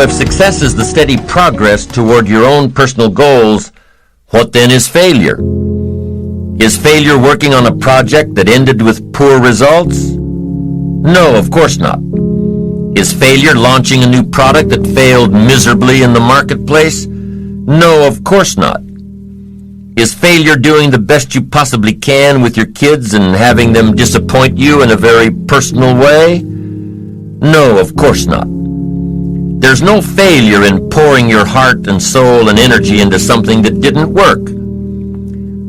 if success is the steady progress toward your own personal goals, what then is failure? Is failure working on a project that ended with poor results? No, of course not. Is failure launching a new product that failed miserably in the marketplace? No, of course not. Is failure doing the best you possibly can with your kids and having them disappoint you in a very personal way? No, of course not. There's no failure in pouring your heart and soul and energy into something that didn't work.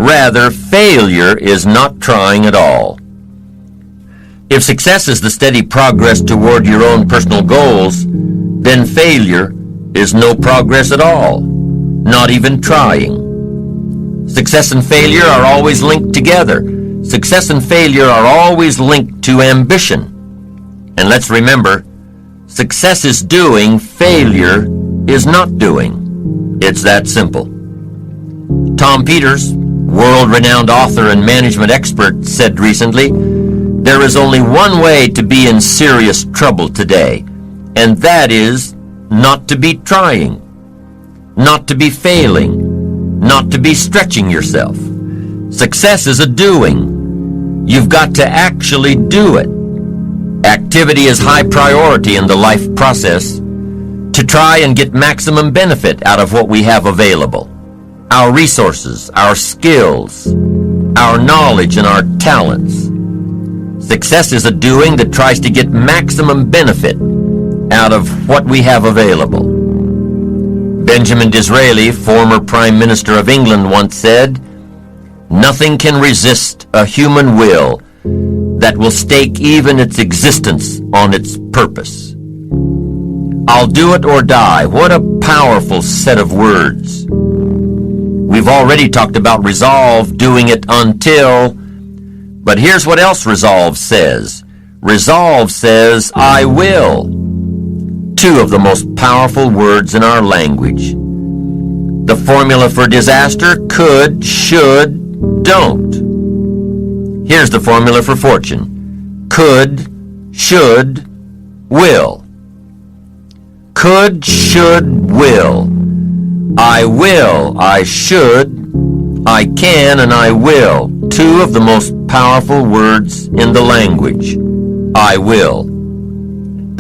Rather, failure is not trying at all. If success is the steady progress toward your own personal goals, then failure is no progress at all, not even trying. Success and failure are always linked together. Success and failure are always linked to ambition. And let's remember, success is doing, failure is not doing. It's that simple. Tom Peters, world-renowned author and management expert, said recently, "There is only one way to be in serious trouble today, and that is not to be trying, not to be failing, not to be stretching yourself. Success is a doing. You've got to actually do it. Activity is high priority in the life process to try and get maximum benefit out of what we have available. Our resources, our skills, our knowledge, and our talents. Success is a doing that tries to get maximum benefit out of what we have available." Benjamin Disraeli, former Prime Minister of England, once said, "Nothing can resist a human will that will stake even its existence on its purpose." I'll do it or die. What a powerful set of words. We've already talked about resolve, doing it until, but here's what else resolve says. Resolve says, "I will." Two of the most powerful words in our language. The formula for disaster: could, should, don't. Here's the formula for fortune: could, should, will. Could, should, will. I will, I should, I can, and I will. Two of the most powerful words in the language. I will.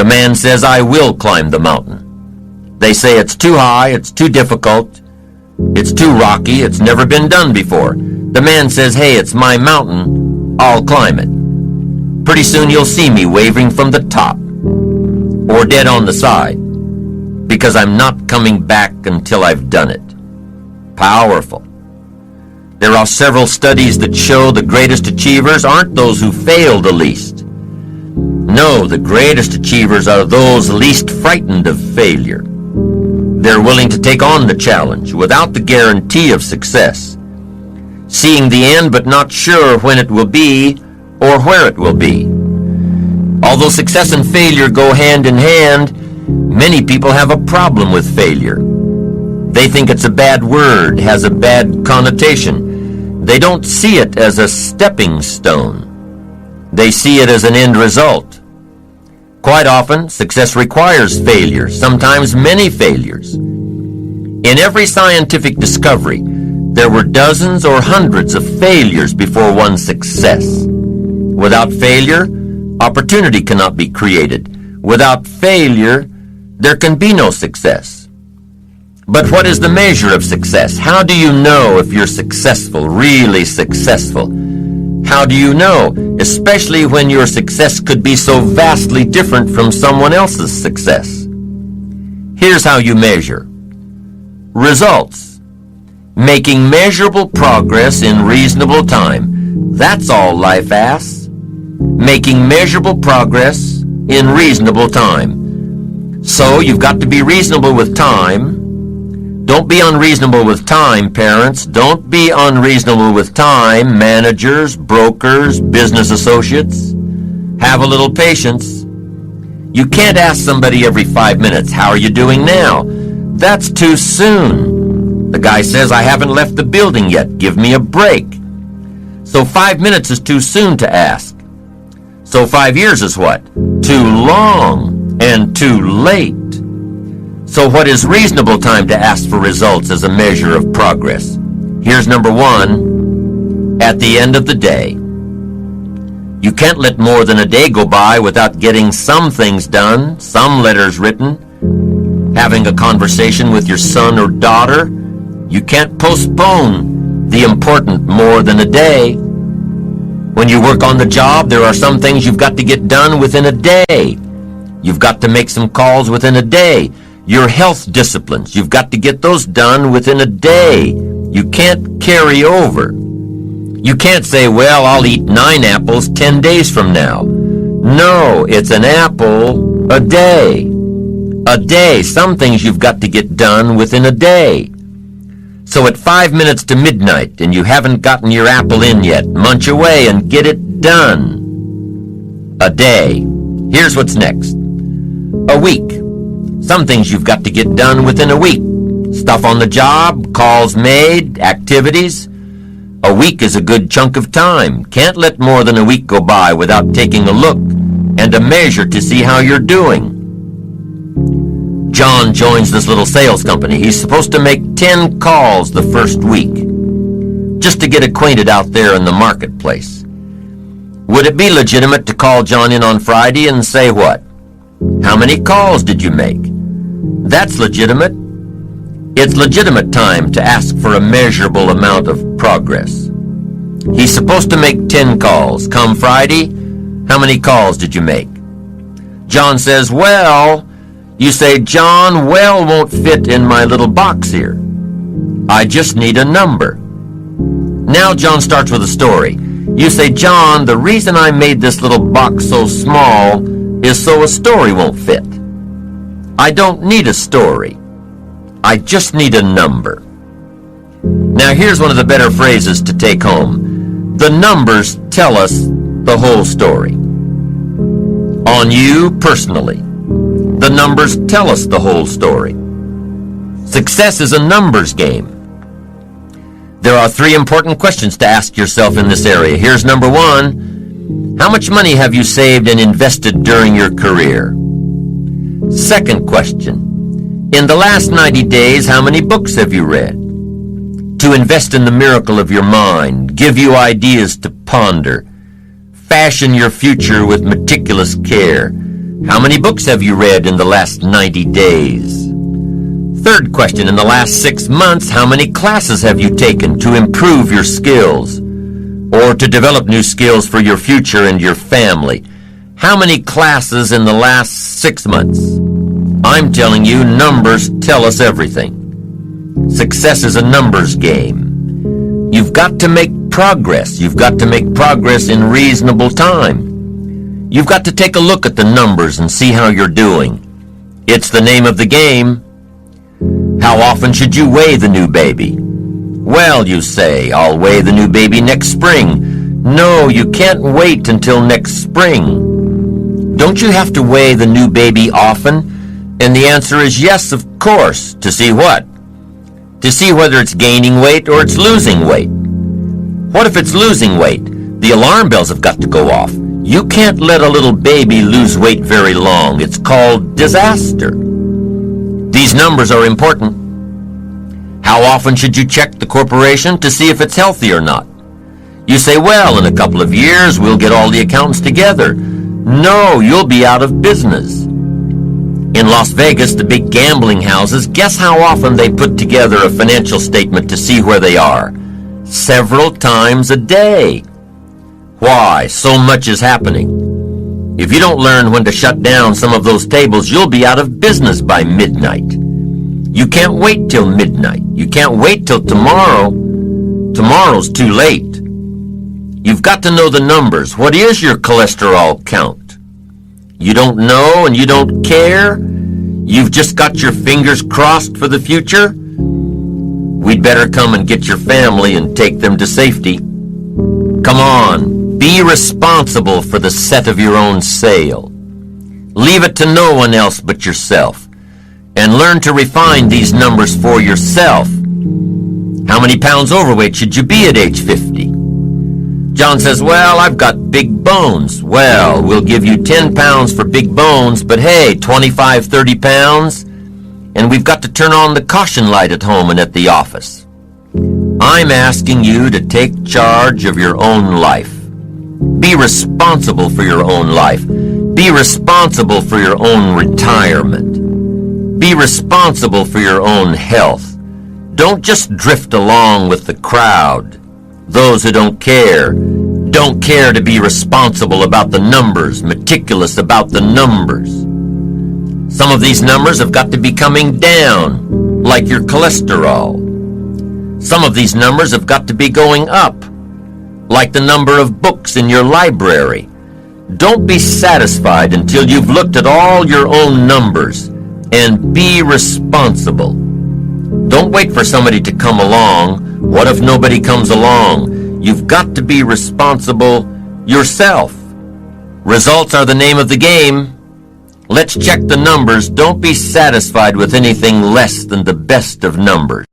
The man says, "I will climb the mountain." They say it's too high, it's too difficult, it's too rocky, it's never been done before. The man says, "Hey, it's my mountain, I'll climb it." Pretty soon you'll see me waving from the top, or dead on the side, because I'm not coming back until I've done it. Powerful. There are several studies that show the greatest achievers aren't those who fail the least. No, the greatest achievers are those least frightened of failure. They're willing to take on the challenge without the guarantee of success, seeing the end but not sure when it will be or where it will be. Although success and failure go hand in hand, many people have a problem with failure. They think it's a bad word, has a bad connotation. They don't see it as a stepping stone. They see it as an end result. Quite often, success requires failure, sometimes many failures. In every scientific discovery, there were dozens or hundreds of failures before one success. Without failure, opportunity cannot be created. Without failure, there can be no success. But what is the measure of success? How do you know if you're successful, really successful? How do you know, especially when your success could be so vastly different from someone else's success? Here's how you measure. Results. Making measurable progress in reasonable time. That's all life asks. Making measurable progress in reasonable time. So you've got to be reasonable with time. Don't be unreasonable with time, parents. Don't be unreasonable with time, managers, brokers, business associates. Have a little patience. You can't ask somebody every 5 minutes, "How are you doing now?" That's too soon. The guy says, "I haven't left the building yet. Give me a break." So 5 minutes is too soon to ask. So 5 years is what? Too long and too late. So what is reasonable time to ask for results as a measure of progress? Here's number one, at the end of the day. You can't let more than a day go by without getting some things done, some letters written, having a conversation with your son or daughter. You can't postpone the important more than a day. When you work on the job, there are some things you've got to get done within a day. You've got to make some calls within a day. Your health disciplines, you've got to get those done within a day. You can't carry over. You can't say, well, I'll eat 9 apples 10 days from now. No, it's an apple a day. A day. Some things you've got to get done within a day. So at 5 minutes to midnight and you haven't gotten your apple in yet, munch away and get it done. A day. Here's what's next. A week. Some things you've got to get done within a week. Stuff on the job, calls made, activities. A week is a good chunk of time. Can't let more than a week go by without taking a look and a measure to see how you're doing. John joins this little sales company. He's supposed to make 10 calls the first week, just to get acquainted out there in the marketplace. Would it be legitimate to call John in on Friday and say what? How many calls did you make? That's legitimate. It's legitimate time to ask for a measurable amount of progress. He's supposed to make 10 calls. Come Friday, how many calls did you make? John says, well, you say, John, well won't fit in my little box here. I just need a number. Now John starts with a story. You say, John, the reason I made this little box so small is so a story won't fit. I don't need a story. I just need a number. Now here's one of the better phrases to take home. The numbers tell us the whole story. On you personally. The numbers tell us the whole story. Success is a numbers game. There are 3 important questions to ask yourself in this area. Here's number 1. How much money have you saved and invested during your career? Second question. In the last 90 days, how many books have you read? To invest in the miracle of your mind, give you ideas to ponder, fashion your future with meticulous care. How many books have you read in the last 90 days? Third question, in the last 6 months, how many classes have you taken to improve your skills or to develop new skills for your future and your family? How many classes in the last 6 months? I'm telling you, numbers tell us everything. Success is a numbers game. You've got to make progress. You've got to make progress in reasonable time. You've got to take a look at the numbers and see how you're doing. It's the name of the game. How often should you weigh the new baby? Well, you say, I'll weigh the new baby next spring. No, you can't wait until next spring. Don't you have to weigh the new baby often? And the answer is yes, of course. To see what? To see whether it's gaining weight or it's losing weight. What if it's losing weight? The alarm bells have got to go off. You can't let a little baby lose weight very long. It's called disaster. These numbers are important. How often should you check the corporation to see if it's healthy or not? You say, well, in a couple of years, we'll get all the accountants together. No, you'll be out of business. In Las Vegas, the big gambling houses, guess how often they put together a financial statement to see where they are? Several times a day. Why? So much is happening. If you don't learn when to shut down some of those tables, you'll be out of business by midnight. You can't wait till midnight. You can't wait till tomorrow. Tomorrow's too late. You've got to know the numbers. What is your cholesterol count? You don't know and you don't care? You've just got your fingers crossed for the future? We'd better come and get your family and take them to safety. Come on, be responsible for the set of your own sail. Leave it to no one else but yourself. And learn to refine these numbers for yourself. How many pounds overweight should you be at age 50? John says, well, I've got big bones. Well, we'll give you 10 pounds for big bones, but hey, 25, 30 pounds? and we've got to turn on the caution light at home and at the office. I'm asking you to take charge of your own life. Be responsible for your own life. Be responsible for your own retirement. Be responsible for your own health. Don't just drift along with the crowd. Those who don't care to be responsible about the numbers, meticulous about the numbers. Some of these numbers have got to be coming down, like your cholesterol. Some of these numbers have got to be going up, like the number of books in your library. Don't be satisfied until you've looked at all your own numbers, and be responsible. Don't wait for somebody to come along. What if nobody comes along? You've got to be responsible yourself. Results are the name of the game. Let's check the numbers. Don't be satisfied with anything less than the best of numbers.